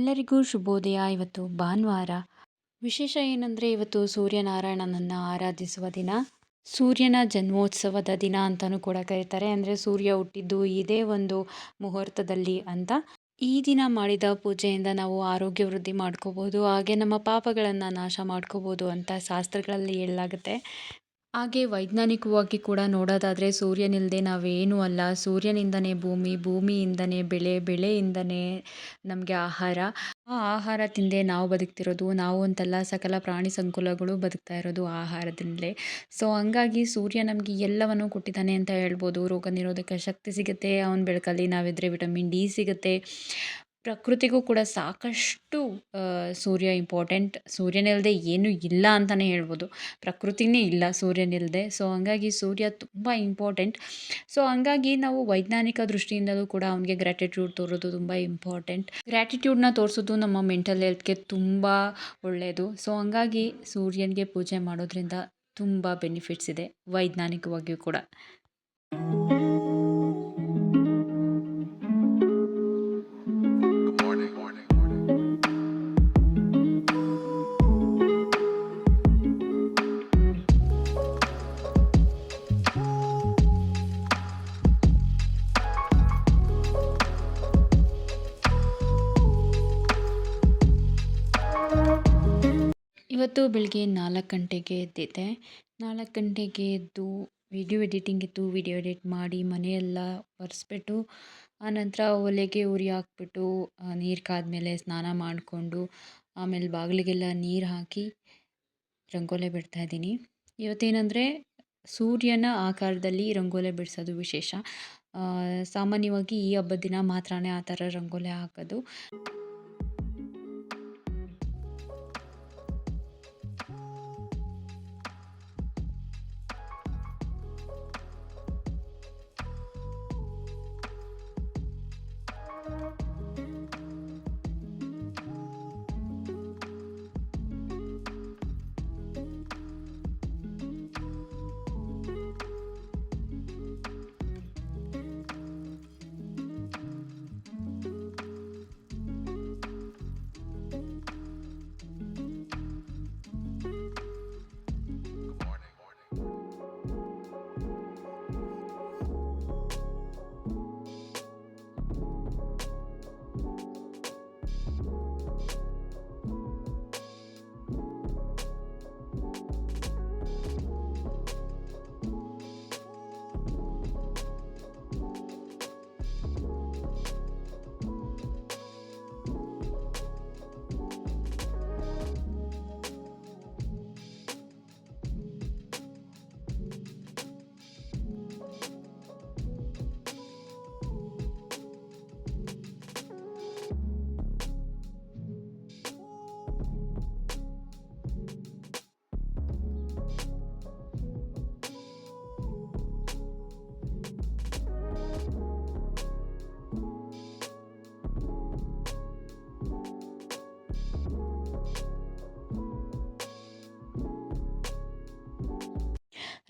ಎಲ್ಲರಿಗೂ ಶುಭೋದಯ. ಇವತ್ತು ಭಾನುವಾರ. ವಿಶೇಷ ಏನಂದರೆ ಇವತ್ತು ಸೂರ್ಯನಾರಾಯಣನನ್ನು ಆರಾಧಿಸುವ ದಿನ. ಸೂರ್ಯನ ಜನ್ಮೋತ್ಸವದ ದಿನ ಅಂತಲೂ ಕೂಡ ಕರೀತಾರೆ. ಅಂದರೆ ಸೂರ್ಯ ಹುಟ್ಟಿದ್ದು ಇದೇ ಒಂದು ಮುಹೂರ್ತದಲ್ಲಿ ಅಂತ. ಈ ದಿನ ಮಾಡಿದ ಪೂಜೆಯಿಂದ ನಾವು ಆರೋಗ್ಯ ವೃದ್ಧಿ ಮಾಡ್ಕೋಬೋದು, ಹಾಗೆ ನಮ್ಮ ಪಾಪಗಳನ್ನು ನಾಶ ಮಾಡ್ಕೋಬೋದು ಅಂತ ಶಾಸ್ತ್ರಗಳಲ್ಲಿ ಹೇಳಲಾಗುತ್ತೆ. ಹಾಗೆ ವೈಜ್ಞಾನಿಕವಾಗಿ ಕೂಡ ನೋಡೋದಾದರೆ ಸೂರ್ಯನಿಲ್ಲದೆ ನಾವೇನೂ ಅಲ್ಲ. ಸೂರ್ಯನಿಂದನೇ ಭೂಮಿ, ಭೂಮಿಯಿಂದನೇ ಬೆಳೆ, ಬೆಳೆಯಿಂದನೇ ನಮಗೆ ಆಹಾರ. ಆ ಆಹಾರ ತಿಂದೇ ನಾವು ಬದುಕ್ತಿರೋದು. ನಾವು ಅಂತಲ್ಲ, ಸಕಲ ಪ್ರಾಣಿ ಸಂಕುಲಗಳು ಬದುಕ್ತಾ ಇರೋದು ಆಹಾರದಿಂದಲೇ. ಸೊ ಹಂಗಾಗಿ ಸೂರ್ಯ ನಮಗೆ ಎಲ್ಲವನ್ನು ಕೊಟ್ಟಿದ್ದಾನೆ ಅಂತ ಹೇಳ್ಬೋದು. ರೋಗ ನಿರೋಧಕ ಶಕ್ತಿ ಸಿಗುತ್ತೆ ಅವನ ಬೆಳಕಲ್ಲಿ, ನಾವಿದ್ರೆ ವಿಟಮಿನ್ ಡಿ ಸಿಗುತ್ತೆ. ಪ್ರಕೃತಿಗೂ ಕೂಡ ಸಾಕಷ್ಟು ಸೂರ್ಯ ಇಂಪಾರ್ಟೆಂಟ್. ಸೂರ್ಯನಿಲ್ಲದೆ ಏನೂ ಇಲ್ಲ ಅಂತಲೇ ಹೇಳ್ಬೋದು. ಪ್ರಕೃತಿನೇ ಇಲ್ಲ ಸೂರ್ಯನಿಲ್ಲದೆ. ಸೊ ಹಂಗಾಗಿ ಸೂರ್ಯ ತುಂಬ ಇಂಪಾರ್ಟೆಂಟ್. ಸೊ ಹಂಗಾಗಿ ನಾವು ವೈಜ್ಞಾನಿಕ ದೃಷ್ಟಿಯಿಂದಲೂ ಕೂಡ ಅವನಿಗೆ ಗ್ರ್ಯಾಟಿಟ್ಯೂಡ್ ತೋರೋದು ತುಂಬ ಇಂಪಾರ್ಟೆಂಟ್. ಗ್ರ್ಯಾಟಿಟ್ಯೂಡ್ನ ತೋರಿಸೋದು ನಮ್ಮ ಮೆಂಟಲ್ ಹೆಲ್ತ್ಗೆ ತುಂಬ ಒಳ್ಳೆಯದು. ಸೊ ಹಂಗಾಗಿ ಸೂರ್ಯನಿಗೆ ಪೂಜೆ ಮಾಡೋದ್ರಿಂದ ತುಂಬ ಬೆನಿಫಿಟ್ಸ್ ಇದೆ ವೈಜ್ಞಾನಿಕವಾಗಿಯೂ ಕೂಡ. ಇವತ್ತು ಬೆಳಗ್ಗೆ 4 ಗಂಟೆಗೆ ಎದ್ದಿದ್ದೆ. 4 ಗಂಟೆಗೆ ಎದ್ದು ವಿಡಿಯೋ ಎಡಿಟಿಂಗ್ ಇತ್ತು. ವಿಡಿಯೋ ಎಡಿಟ್ ಮಾಡಿ ಮನೆಯೆಲ್ಲ ಒರೆಸ್ಬಿಟ್ಟು, ಆನಂತರ ಒಲೆಗೆ ಉರಿ ಹಾಕ್ಬಿಟ್ಟು ನೀರು ಕಾದ್ಮೇಲೆ ಸ್ನಾನ ಮಾಡಿಕೊಂಡು, ಆಮೇಲೆ ಬಾಗಿಲಿಗೆಲ್ಲ ನೀರು ಹಾಕಿ ರಂಗೋಲಿ ಬಿಡ್ತಾಯಿದ್ದೀನಿ. ಇವತ್ತೇನೆಂದರೆ ಸೂರ್ಯನ ಆಕಾರದಲ್ಲಿ ರಂಗೋಲಿ ಬಿಡಿಸೋದು ವಿಶೇಷ. ಸಾಮಾನ್ಯವಾಗಿ ಈ ಹಬ್ಬದ ದಿನ ಮಾತ್ರನೇ ಆ ಥರ ರಂಗೋಲಿ ಹಾಕೋದು.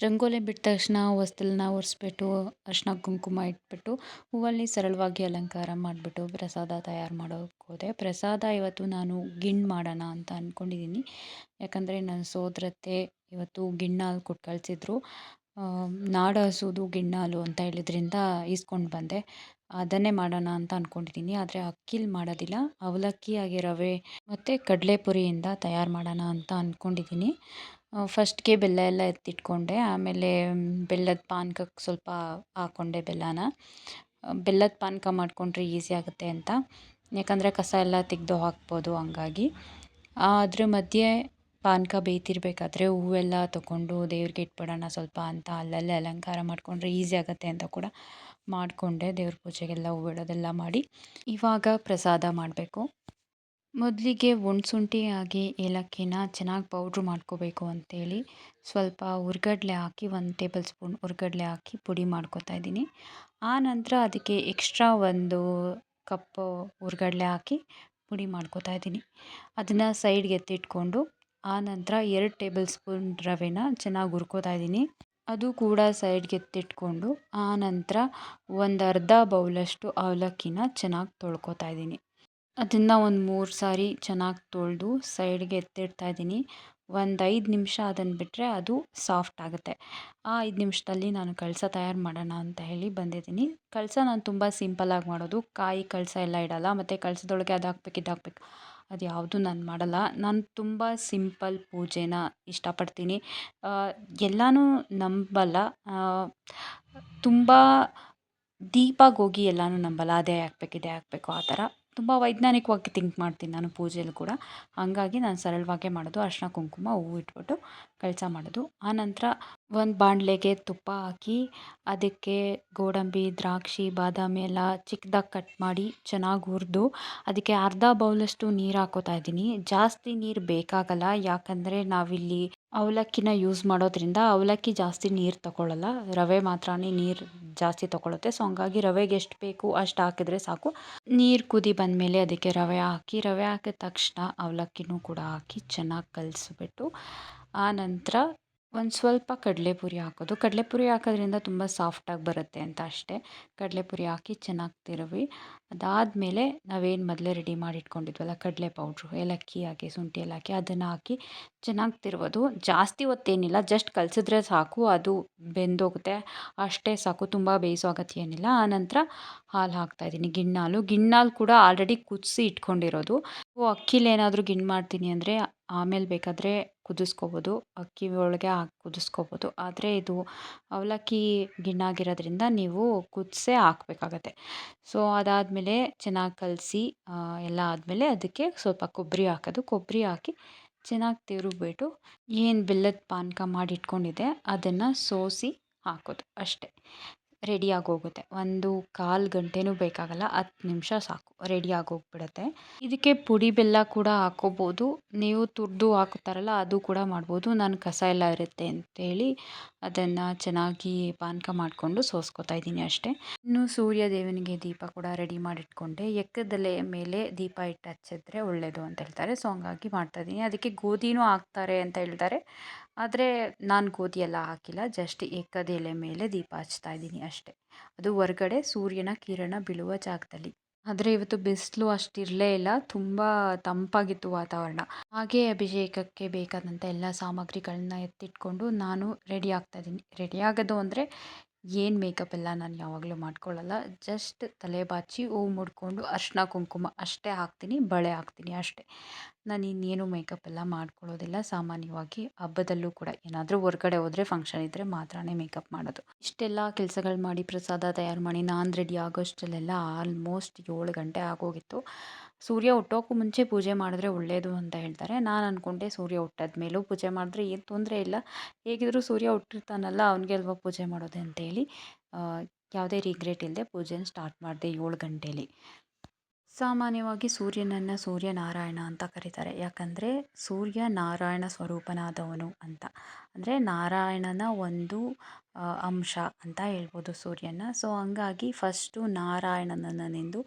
ರಂಗೋಲಿ ಬಿಟ್ಟ ತಕ್ಷಣ ಹೊಸ್ತಿಲನ್ನ ಒರೆಸ್ಬಿಟ್ಟು, ಅರಿಶಿನ ಕುಂಕುಮ ಇಟ್ಬಿಟ್ಟು, ಹೂವಲ್ಲಿ ಸರಳವಾಗಿ ಅಲಂಕಾರ ಮಾಡಿಬಿಟ್ಟು ಪ್ರಸಾದ ತಯಾರು ಮಾಡೋಕ್ಕೆ ಹೋದೆ. ಪ್ರಸಾದ ಇವತ್ತು ನಾನು ಗಿಣ್ಣು ಮಾಡೋಣ ಅಂತ ಅಂದ್ಕೊಂಡಿದ್ದೀನಿ. ಯಾಕಂದರೆ ನನ್ನ ಸೋದರತ್ತೆ ಇವತ್ತು ಗಿಣ್ಣು ಹಾಲು ಕೊಟ್ಟು ಕಳಿಸಿದ್ರು. ನಾಡ ಹಸುದು ಗಿಣ್ಣು ಹಾಲು ಅಂತ ಹೇಳಿದ್ರಿಂದ ಈಸ್ಕೊಂಡು ಬಂದೆ. ಅದನ್ನೇ ಮಾಡೋಣ ಅಂತ ಅಂದ್ಕೊಂಡಿದ್ದೀನಿ. ಆದರೆ ಅಕ್ಕಿಲಿ ಮಾಡೋದಿಲ್ಲ, ಅವಲಕ್ಕಿ ಹಾಗೆ ರವೆ ಮತ್ತು ಕಡಲೆಪುರಿಯಿಂದ ತಯಾರು ಮಾಡೋಣ ಅಂತ ಅಂದ್ಕೊಂಡಿದ್ದೀನಿ. ಫಸ್ಟ್ಗೆ ಬೆಲ್ಲ ಎಲ್ಲ ಎತ್ತಿಟ್ಕೊಂಡೆ. ಆಮೇಲೆ ಬೆಲ್ಲದ ಪಾನಕಕ್ಕೆ ಸ್ವಲ್ಪ ಹಾಕ್ಕೊಂಡೆ ಬೆಲ್ಲನ. ಬೆಲ್ಲದ ಪಾನಕ ಮಾಡಿಕೊಂಡ್ರೆ ಈಸಿ ಆಗುತ್ತೆ ಅಂತ, ಯಾಕಂದರೆ ಕಸ ಎಲ್ಲ ತೆಗೆದು ಹಾಕ್ಬೋದು ಹಂಗಾಗಿ. ಅದ್ರ ಮಧ್ಯೆ ಪಾನಕ ಬೇಯ್ತಿರ್ಬೇಕಾದ್ರೆ ಹೂವೆಲ್ಲ ತೊಗೊಂಡು ದೇವ್ರಿಗೆ ಇಟ್ಬಿಡೋಣ ಸ್ವಲ್ಪ ಅಂತ ಅಲ್ಲಲ್ಲೇ ಅಲಂಕಾರ ಮಾಡಿಕೊಂಡ್ರೆ ಈಸಿ ಆಗುತ್ತೆ ಅಂತ ಕೂಡ ಮಾಡಿಕೊಂಡೆ. ದೇವ್ರ ಪೂಜೆಗೆಲ್ಲ ಹೂವಿಡೋದೆಲ್ಲ ಮಾಡಿ ಇವಾಗ ಪ್ರಸಾದ ಮಾಡಬೇಕು. ಮೊದಲಿಗೆ ಒಣಶುಂಠಿ ಹಾಗೆ ಏಲಕ್ಕಿನ ಚೆನ್ನಾಗಿ ಪೌಡ್ರ್ ಮಾಡ್ಕೋಬೇಕು ಅಂತೇಳಿ ಸ್ವಲ್ಪ ಹುರ್ಗಡ್ಲೆ ಹಾಕಿ 1 ಟೇಬಲ್ ಸ್ಪೂನ್ ಹುರ್ಗಡ್ಲೆ ಹಾಕಿ ಪುಡಿ ಮಾಡ್ಕೊತಾ ಇದ್ದೀನಿ. ಆ ನಂತರ ಅದಕ್ಕೆ ಎಕ್ಸ್ಟ್ರಾ 1 ಕಪ್ಪು ಹುರ್ಗಡ್ಲೆ ಹಾಕಿ ಪುಡಿ ಮಾಡ್ಕೊತಾ ಇದ್ದೀನಿ. ಅದನ್ನು ಸೈಡ್ಗೆ ಎತ್ತಿಟ್ಕೊಂಡು, ಆ ನಂತರ 2 ಟೇಬಲ್ ಸ್ಪೂನ್ ರವೆನ ಚೆನ್ನಾಗಿ ಹುರ್ಕೋತಾ ಇದ್ದೀನಿ. ಅದು ಕೂಡ ಸೈಡ್ಗೆ ಎತ್ತಿಟ್ಕೊಂಡು, ಆ ನಂತರ ಒಂದು ಅರ್ಧ ಬೌಲಷ್ಟು ಅವಲಕ್ಕಿನ ಚೆನ್ನಾಗಿ ತೊಳ್ಕೊತಾ ಇದ್ದೀನಿ. ಅದನ್ನು ಒಂದು 3 ಸಾರಿ ಚೆನ್ನಾಗಿ ತೊಳೆದು ಸೈಡ್ಗೆ ಎತ್ತಿಡ್ತಾ ಇದ್ದೀನಿ. ಒಂದು 5 ನಿಮಿಷ ಅದನ್ನು ಬಿಟ್ಟರೆ ಅದು ಸಾಫ್ಟ್ ಆಗುತ್ತೆ. ಆ 5 ನಿಮಿಷದಲ್ಲಿ ನಾನು ಕಳಸ ತಯಾರು ಮಾಡೋಣ ಅಂತ ಹೇಳಿ ಬಂದಿದ್ದೀನಿ. ಕಳಸ ನಾನು ತುಂಬ ಸಿಂಪಲ್ಲಾಗಿ ಮಾಡೋದು. ಕಾಯಿ ಕಳಸ ಎಲ್ಲ ಇಡಲ್ಲ, ಮತ್ತು ಕಳಸದೊಳಗೆ ಅದು ಹಾಕ್ಬೇಕು ಇದು ಹಾಕ್ಬೇಕು ಅದು ಯಾವುದು ನಾನು ಮಾಡಲ್ಲ. ನಾನು ತುಂಬ ಸಿಂಪಲ್ ಪೂಜೆನ ಇಷ್ಟಪಡ್ತೀನಿ. ಎಲ್ಲನೂ ನಂಬಲ್ಲ. ತುಂಬ ಡೀಪಾಗಿ ಹೋಗಿ ಎಲ್ಲನೂ ನಂಬಲ್ಲ. ಅದೇ ಹಾಕ್ಬೇಕು ಇದೇ ಹಾಕ್ಬೇಕು ಆ ಥರ ತುಂಬ ವೈಜ್ಞಾನಿಕವಾಗಿ ಥಿಂಕ್ ಮಾಡ್ತೀನಿ ನಾನು ಪೂಜೆಯಲ್ಲೂ ಕೂಡ. ಹಂಗಾಗಿ ನಾನು ಸರಳವಾಗೇ ಮಾಡೋದು. ಅರಿಶಿನ ಕುಂಕುಮ ಹೂವು ಇಟ್ಬಿಟ್ಟು ಕಳಸ ಮಾಡೋದು. ಆನಂತರ ಒಂದು ಬಾಣಲೆಗೆ ತುಪ್ಪ ಹಾಕಿ ಅದಕ್ಕೆ ಗೋಡಂಬಿ, ದ್ರಾಕ್ಷಿ, ಬಾದಾಮಿ ಎಲ್ಲ ಚಿಕ್ಕದಾಗಿ ಕಟ್ ಮಾಡಿ ಚೆನ್ನಾಗಿ ಹುರಿದು ಅದಕ್ಕೆ ಅರ್ಧ ಬೌಲಷ್ಟು ನೀರು ಹಾಕ್ಕೋತಾ ಇದ್ದೀನಿ. ಜಾಸ್ತಿ ನೀರು ಬೇಕಾಗಲ್ಲ, ಯಾಕಂದರೆ ನಾವಿಲ್ಲಿ ಅವಲಕ್ಕಿನ ಯೂಸ್ ಮಾಡೋದ್ರಿಂದ ಅವಲಕ್ಕಿ ಜಾಸ್ತಿ ನೀರು ತಗೊಳ್ಳಲ್ಲ. ರವೆ ಮಾತ್ರನೇ ನೀರು ಜಾಸ್ತಿ ತಗೊಳುತ್ತೆ. ಸೊ ಹಂಗಾಗಿ ರವೆಗೆ ಎಷ್ಟು ಬೇಕು ಅಷ್ಟು ಹಾಕಿದ್ರೆ ಸಾಕು. ನೀರು ಕುದಿ ಬಂದಮೇಲೆ ಅದಕ್ಕೆ ರವೆ ಹಾಕಿದ ತಕ್ಷಣ ಅವಲಕ್ಕಿನೂ ಕೂಡ ಹಾಕಿ ಚೆನ್ನಾಗಿ ಕಲಿಸ್ಬಿಟ್ಟು ಆನಂತರ ಒಂದು ಸ್ವಲ್ಪ ಕಡಲೆಪುರಿ ಹಾಕೋದು. ಕಡಲೆಪುರಿ ಹಾಕೋದ್ರಿಂದ ತುಂಬ ಸಾಫ್ಟಾಗಿ ಬರುತ್ತೆ ಅಂತ ಅಷ್ಟೇ. ಕಡಲೆಪುರಿ ಹಾಕಿ ಚೆನ್ನಾಗಿ ತಿರುವಿ ಅದಾದಮೇಲೆ ನಾವೇನು ಮೊದಲೇ ರೆಡಿ ಮಾಡಿ ಇಟ್ಕೊಂಡಿದ್ವಲ್ಲ ಕಡಲೆ ಪೌಡ್ರು, ಏಲಕ್ಕಿ ಹಾಕಿ ಶುಂಠಿ ಎಲ್ಲ ಹಾಕಿ ಅದನ್ನು ಹಾಕಿ ಚೆನ್ನಾಗಿ ತಿರುವುದು. ಜಾಸ್ತಿ ಹೊತ್ತೇನಿಲ್ಲ, ಜಸ್ಟ್ ಕಲಸಿದ್ರೆ ಸಾಕು, ಅದು ಬೆಂದೋಗುತ್ತೆ ಅಷ್ಟೇ ಸಾಕು. ತುಂಬ ಬೇಯಿಸೋ ಅಗತ್ಯ ಏನಿಲ್ಲ. ಆನಂತರ ಹಾಲು ಹಾಕ್ತಾಯಿದ್ದೀನಿ, ಗಿಣ್ಣಾಲು ಕೂಡ ಆಲ್ರೆಡಿ ಕುದಿಸಿ ಇಟ್ಕೊಂಡಿರೋದು. ಅಕ್ಕಿಲಿ ಏನಾದರೂ ಗಿಣ್ಣು ಮಾಡ್ತೀನಿ ಅಂದರೆ ಆಮೇಲೆ ಬೇಕಾದರೆ ಕುದಿಸ್ಕೋಬೋದು, ಅಕ್ಕಿ ಒಳಗೆ ಹಾಕಿ ಕುದಿಸ್ಕೋಬೋದು. ಆದರೆ ಇದು ಅವಲಕ್ಕಿ ಗಿಣ್ಣಾಗಿರೋದ್ರಿಂದ ನೀವು ಕುದಿಸೇ ಹಾಕಬೇಕಾಗತ್ತೆ. ಸೊ ಅದಾದಮೇಲೆ ಚೆನ್ನಾಗಿ ಕಲಸಿ ಎಲ್ಲ ಆದಮೇಲೆ ಅದಕ್ಕೆ ಸ್ವಲ್ಪ ಕೊಬ್ಬರಿ ಹಾಕೋದು. ಕೊಬ್ಬರಿ ಹಾಕಿ ಚೆನ್ನಾಗಿ ತಿರುಗಿಬಿಟ್ಟು ಏನು ಬೆಲ್ಲದ ಪಾನಕ ಮಾಡಿ ಇಟ್ಕೊಂಡಿದ್ದೆ ಅದನ್ನು ಸೋಸಿ ಹಾಕೋದು ಅಷ್ಟೇ. ರೆಡಿಯಾಗಿ ಹೋಗುತ್ತೆ. 1/4 ಗಂಟೆನೂ ಬೇಕಾಗಲ್ಲ, 10 ನಿಮಿಷ ಸಾಕು, ರೆಡಿಯಾಗಿ ಹೋಗ್ಬಿಡುತ್ತೆ. ಇದಕ್ಕೆ ಪುಡಿ ಬೆಲ್ಲ ಕೂಡ ಹಾಕ್ಕೋಬೋದು. ನೀವು ತುರಿದು ಹಾಕ್ತಾರಲ್ಲ ಅದು ಕೂಡ ಮಾಡ್ಬೋದು. ನಾನು ಕಸ ಎಲ್ಲ ಇರುತ್ತೆ ಅಂತೇಳಿ ಅದನ್ನು ಚೆನ್ನಾಗಿ ಪಾನಕ ಮಾಡಿಕೊಂಡು ಸೋಸ್ಕೋತಾ ಇದ್ದೀನಿ ಅಷ್ಟೇ. ಇನ್ನು ಸೂರ್ಯ ದೇವನಿಗೆ ದೀಪ ಕೂಡ ರೆಡಿ ಮಾಡಿಟ್ಕೊಂಡೆ. ಎಕ್ಕದೆಲೆ ಮೇಲೆ ದೀಪ ಇಟ್ಟು ಹಚ್ಚಿದ್ರೆ ಒಳ್ಳೆಯದು ಅಂತ ಹೇಳ್ತಾರೆ. ಸೊ ಹಂಗಾಗಿ ಮಾಡ್ತಾಯಿದ್ದೀನಿ. ಅದಕ್ಕೆ ಗೋಧಿನೂ ಹಾಕ್ತಾರೆ ಅಂತ ಹೇಳ್ತಾರೆ. ಆದರೆ ನಾನು ಗೋಧಿ ಎಲ್ಲ ಹಾಕಿಲ್ಲ, ಜಸ್ಟ್ ಎಕ್ಕದ ಎಲೆ ಮೇಲೆ ದೀಪ ಹಚ್ತಾ ಇದ್ದೀನಿ ಅಷ್ಟೇ. ಅದು ಹೊರ್ಗಡೆ ಸೂರ್ಯನ ಕಿರಣ ಬೀಳುವ ಜಾಗದಲ್ಲಿ. ಆದರೆ ಇವತ್ತು ಬಿಸಿಲು ಅಷ್ಟಿರಲೇ ಇಲ್ಲ, ತುಂಬ ತಂಪಾಗಿತ್ತು ವಾತಾವರಣ. ಹಾಗೆ ಅಭಿಷೇಕಕ್ಕೆ ಬೇಕಾದಂಥ ಎಲ್ಲ ಸಾಮಗ್ರಿಗಳನ್ನ ಎತ್ತಿಟ್ಕೊಂಡು ನಾನು ರೆಡಿ ಆಗ್ತಾಯಿದ್ದೀನಿ. ರೆಡಿ ಆಗೋದು ಅಂದರೆ ಏನು ಮೇಕಪ್ ಎಲ್ಲ ನಾನು ಯಾವಾಗಲೂ ಮಾಡ್ಕೊಳ್ಳಲ್ಲ. ಜಸ್ಟ್ ತಲೆ ಬಾಚಿ ಹೂವು ಮುಡ್ಕೊಂಡು ಅರಿಶಿನ ಕುಂಕುಮ ಅಷ್ಟೇ ಹಾಕ್ತೀನಿ, ಬಳೆ ಹಾಕ್ತೀನಿ ಅಷ್ಟೇ. ನಾನು ಇನ್ನೇನು ಮೇಕಪ್ ಎಲ್ಲ ಮಾಡ್ಕೊಳ್ಳೋದಿಲ್ಲ. ಸಾಮಾನ್ಯವಾಗಿ ಹಬ್ಬದಲ್ಲೂ ಕೂಡ ಏನಾದರೂ ಹೊರ್ಗಡೆ ಹೋದರೆ ಫಂಕ್ಷನ್ ಇದ್ದರೆ ಮಾತ್ರನೇ ಮೇಕಪ್ ಮಾಡೋದು. ಇಷ್ಟೆಲ್ಲ ಕೆಲಸಗಳು ಮಾಡಿ ಪ್ರಸಾದ ತಯಾರು ಮಾಡಿ ನಾನು ರೆಡಿ ಆಗೋಷ್ಟರಲ್ಲೆಲ್ಲ ಆಲ್ಮೋಸ್ಟ್ 7 ಗಂಟೆ ಆಗೋಗಿತ್ತು. ಸೂರ್ಯ ಹುಟ್ಟೋಕ್ಕೂ ಮುಂಚೆ ಪೂಜೆ ಮಾಡಿದ್ರೆ ಒಳ್ಳೆಯದು ಅಂತ ಹೇಳ್ತಾರೆ. ನಾನು ಅಂದ್ಕೊಂಡೆ ಸೂರ್ಯ ಹುಟ್ಟಿದ ಮೇಲೂ ಪೂಜೆ ಮಾಡಿದ್ರೆ ಏನು ತೊಂದರೆ ಇಲ್ಲ, ಹೇಗಿದ್ದರೂ ಸೂರ್ಯ ಹುಟ್ಟಿರ್ತಾನಲ್ಲ ಅವ್ನಿಗೆ ಅಲ್ವಾ ಪೂಜೆ ಮಾಡೋದು ಅಂತೇಳಿ ಯಾವುದೇ ರಿಗ್ರೆಟ್ ಇಲ್ಲದೆ ಪೂಜೆನ ಸ್ಟಾರ್ಟ್ ಮಾಡಿದೆ 7 ಗಂಟೇಲಿ. ಸಾಮಾನ್ಯವಾಗಿ ಸೂರ್ಯನನ್ನು ಸೂರ್ಯನಾರಾಯಣ ಅಂತ ಕರೀತಾರೆ. ಯಾಕಂದರೆ ಸೂರ್ಯ ನಾರಾಯಣ ಸ್ವರೂಪನಾದವನು ಅಂತ. ಅಂದರೆ ನಾರಾಯಣನ ಒಂದು ಅಂಶ ಅಂತ ಹೇಳ್ಬೋದು ಸೂರ್ಯನ. ಸೊ ಹಂಗಾಗಿ ಫಸ್ಟು ನಾರಾಯಣನನ್ನು ನೆನೆದು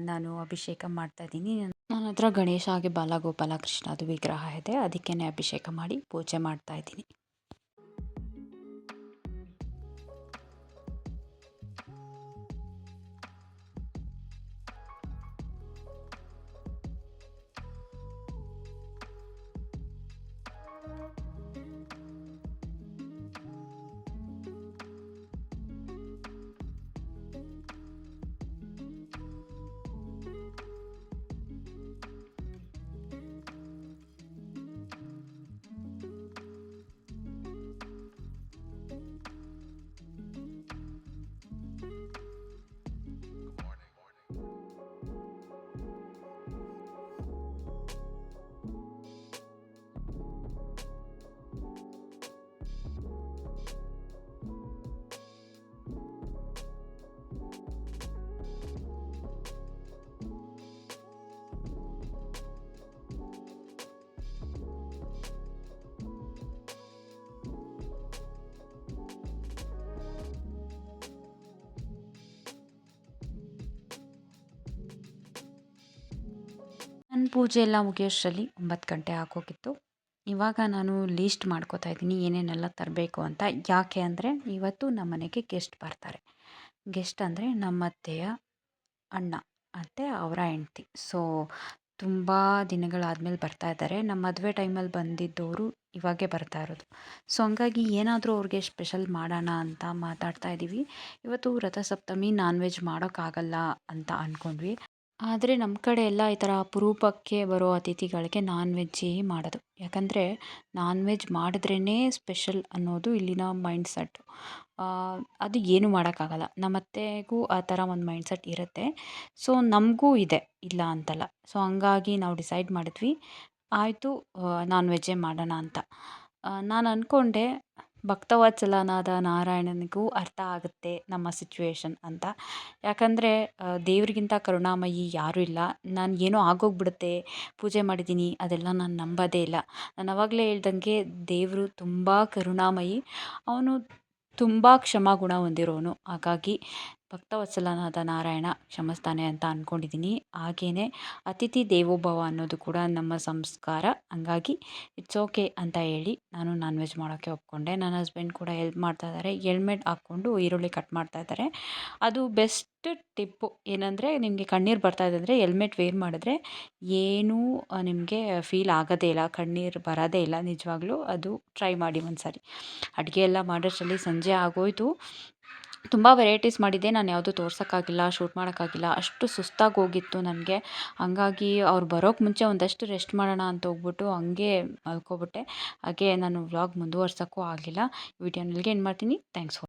ನಾನು ಅಭಿಷೇಕ ಮಾಡ್ತಾಯಿದ್ದೀನಿ. ನನ್ನ ಹತ್ರ ಗಣೇಶ ಹಾಗೆ ಬಾಲಗೋಪಾಲ ಕೃಷ್ಣದು ವಿಗ್ರಹ ಇದೆ, ಅದಕ್ಕೇ ಅಭಿಷೇಕ ಮಾಡಿ ಪೂಜೆ ಮಾಡ್ತಾಯಿದ್ದೀನಿ. ನನ್ನ ಪೂಜೆ ಎಲ್ಲ ಮುಗಿಯೋಷ್ಟರಲ್ಲಿ 9 ಗಂಟೆ ಆಗೋಗಿತ್ತು. ಇವಾಗ ನಾನು ಲೀಸ್ಟ್ ಮಾಡ್ಕೋತಾ ಇದ್ದೀನಿ ಏನೇನೆಲ್ಲ ತರಬೇಕು ಅಂತ. ಯಾಕೆ ಅಂದರೆ ಇವತ್ತು ನಮ್ಮ ಮನೆಗೆ ಗೆಸ್ಟ್ ಬರ್ತಾರೆ. ಗೆಸ್ಟ್ ಅಂದರೆ ನಮ್ಮ ಅತ್ತೆಯ ಅಣ್ಣ ಅತ್ತೆ, ಅವರ ಹೆಂಡ್ತಿ. ಸೊ, ತುಂಬ ದಿನಗಳಾದ್ಮೇಲೆ ಬರ್ತಾ ಇದ್ದಾರೆ. ನಮ್ಮ ಮದುವೆ ಟೈಮಲ್ಲಿ ಬಂದಿದ್ದೋರು ಇವಾಗೇ ಬರ್ತಾ ಇರೋದು. ಸೊ, ಹಂಗಾಗಿ ಏನಾದರೂ ಅವ್ರಿಗೆ ಸ್ಪೆಷಲ್ ಮಾಡೋಣ ಅಂತ ಮಾತಾಡ್ತಾ ಇದ್ದೀವಿ. ಇವತ್ತು ರಥಸಪ್ತಮಿ, ನಾನ್ ವೆಜ್ ಮಾಡೋಕ್ಕಾಗಲ್ಲ ಅಂತ ಅಂದ್ಕೊಂಡ್ವಿ. ಆದರೆ ನಮ್ಮ ಕಡೆ ಎಲ್ಲ ಈ ಥರ ಅಪರೂಪಕ್ಕೆ ಬರೋ ಅತಿಥಿಗಳಿಗೆ ನಾನ್ ವೆಜ್ಜೇ ಮಾಡೋದು. ಯಾಕಂದರೆ ನಾನ್ ವೆಜ್ ಮಾಡಿದ್ರೇ ಸ್ಪೆಷಲ್ ಅನ್ನೋದು ಇಲ್ಲಿನ ಮೈಂಡ್ಸೆಟ್ಟು. ಅದು ಏನೂ ಮಾಡೋಕ್ಕಾಗಲ್ಲ. ನಮ್ಮ ಅತ್ತೆಗೂ ಆ ಥರ ಒಂದು ಮೈಂಡ್ಸೆಟ್ ಇರುತ್ತೆ. ಸೊ, ನಮಗೂ ಇದೆ, ಇಲ್ಲ ಅಂತಲ್ಲ. ಸೊ, ಹಂಗಾಗಿ ನಾವು ಡಿಸೈಡ್ ಮಾಡಿದ್ವಿ, ಆಯಿತು ನಾನ್ ವೆಜ್ಜೇ ಮಾಡೋಣ ಅಂತ. ನಾನು ಅಂದ್ಕೊಂಡೆ ಭಕ್ತವತ್ಸಲನಾದ ನಾರಾಯಣನಿಗೂ ಅರ್ಥ ಆಗುತ್ತೆ ನಮ್ಮ ಸಿಚುವೇಶನ್ ಅಂತ. ಯಾಕಂದರೆ ದೇವ್ರಿಗಿಂತ ಕರುಣಾಮಯಿ ಯಾರೂ ಇಲ್ಲ. ನಾನು ಏನೋ ಆಗೋಗ್ಬಿಡುತ್ತೆ, ಪೂಜೆ ಮಾಡಿದ್ದೀನಿ ಅದೆಲ್ಲ ನಾನು ನಂಬೋದೇ ಇಲ್ಲ. ನಾನು ಆವಾಗಲೇ ಹೇಳ್ದಂಗೆ ದೇವರು ತುಂಬ ಕರುಣಾಮಯಿ. ಅವನು ತುಂಬ ಕ್ಷಮಾಗುಣ ಹೊಂದಿರೋನು. ಹಾಗಾಗಿ ಭಕ್ತವತ್ಸಲನಾದ ನಾರಾಯಣ ಕ್ಷಮಿಸ್ತಾನೆ ಅಂತ ಅಂದ್ಕೊಂಡಿದ್ದೀನಿ. ಹಾಗೆಯೇ ಅತಿಥಿ ದೇವೋಭವ ಅನ್ನೋದು ಕೂಡ ನಮ್ಮ ಸಂಸ್ಕಾರ. ಹಂಗಾಗಿ ಇಟ್ಸ್ ಓಕೆ ಅಂತ ಹೇಳಿ ನಾನು ನಾನ್ ವೆಜ್ ಮಾಡೋಕ್ಕೆ ಒಪ್ಕೊಂಡೆ. ನನ್ನ ಹಸ್ಬೆಂಡ್ ಕೂಡ ಹೆಲ್ಪ್ ಮಾಡ್ತಾ ಇದ್ದಾರೆ. ಹೆಲ್ಮೆಟ್ ಹಾಕ್ಕೊಂಡು ಈರುಳ್ಳಿ ಕಟ್ ಮಾಡ್ತಾ ಇದ್ದಾರೆ. ಅದು ಬೆಸ್ಟ್ ಟಿಪ್ಪು ಏನಂದರೆ, ನಿಮಗೆ ಕಣ್ಣೀರು ಬರ್ತಾ ಇದೆ ಅಂದರೆ ಹೆಲ್ಮೆಟ್ ವೇರ್ ಮಾಡಿದ್ರೆ ಏನೂ ನಿಮಗೆ ಫೀಲ್ ಆಗೋದೇ ಇಲ್ಲ, ಕಣ್ಣೀರು ಬರೋದೇ ಇಲ್ಲ. ನಿಜವಾಗ್ಲೂ ಅದು ಟ್ರೈ ಮಾಡಿ ಒಂದು ಸಾರಿ. ಅಡುಗೆ ಎಲ್ಲ ಮಾಡೋಷ್ಟರಲ್ಲಿ ಸಂಜೆ ಆಗೋಯಿತು. ತುಂಬ ವೆರೈಟೀಸ್ ಮಾಡಿದ್ದೆ. ನಾನು ಯಾವುದೂ ತೋರ್ಸೋಕ್ಕಾಗಿಲ್ಲ, ಶೂಟ್ ಮಾಡೋಕ್ಕಾಗಿಲ್ಲ. ಅಷ್ಟು ಸುಸ್ತಾಗಿ ಹೋಗಿತ್ತು ನನಗೆ. ಹಂಗಾಗಿ ಅವ್ರು ಬರೋಕ್ಕೆ ಮುಂಚೆ ಒಂದಷ್ಟು ರೆಸ್ಟ್ ಮಾಡೋಣ ಅಂತ ಹೋಗ್ಬಿಟ್ಟು ಹಂಗೆ ಮಲ್ಕೊಬಿಟ್ಟೆ. ಹಾಗೆ ನಾನು ವ್ಲಾಗ್ ಮುಂದುವರ್ಸೋಕ್ಕೂ ಆಗಲಿಲ್ಲ. ವಿಡಿಯೋನ ಇಲ್ಲಿಗೆ ಎಂಡ್ ಮಾಡ್ತೀನಿ. Thanks for